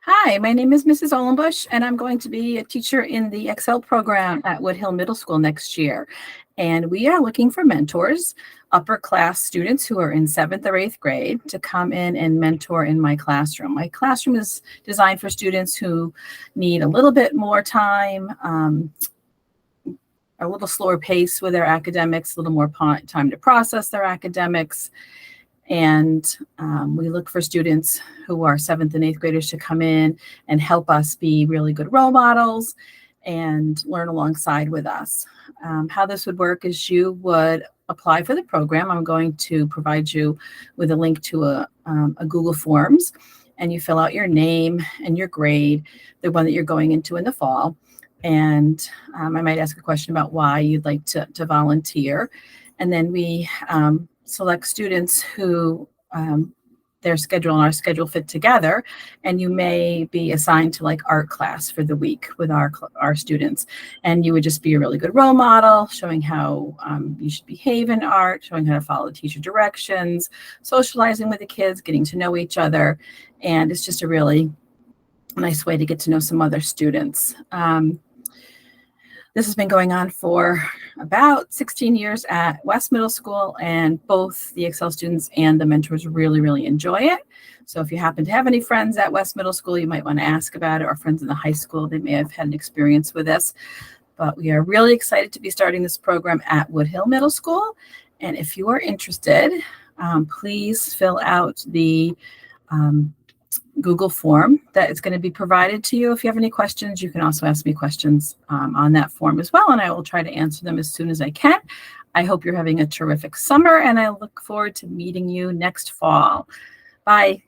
Hi, my name is Mrs. Ollenbush, and I'm going to be a teacher in the Excel program at Woodhill Middle School next year. And we are looking for mentors, upper class students who are in 7th or 8th grade, to come in and mentor in my classroom. My classroom is designed for students who need a little bit more time, a little slower pace with their academics, a little more time to process their academics. And we look for students who are 7th and 8th graders to come in and help us be really good role models and learn alongside with us. How this would work is you would apply for the program. I'm going to provide you with a link to a Google Forms, and you fill out your name and your grade, the one that you're going into in the fall. And I might ask a question about why you'd like to volunteer. And then we select students who their schedule and our schedule fit together, and you may be assigned to like art class for the week with our students, and you would just be a really good role model, showing how you should behave in art, showing how to follow teacher directions, socializing with the kids, getting to know each other, and it's just a really nice way to get to know some other students. This has been going on for about 16 years at West Middle School, and both the Excel students and the mentors really, really enjoy it. So if you happen to have any friends at West Middle School, you might want to ask about it, or friends in the high school, they may have had an experience with this. But we are really excited to be starting this program at Woodhill Middle School. And if you are interested, please fill out the Google form that is going to be provided to you. If you have any questions, you can also ask me questions on that form as well, and I will try to answer them as soon as I can. I hope you're having a terrific summer, and I look forward to meeting you next fall. Bye.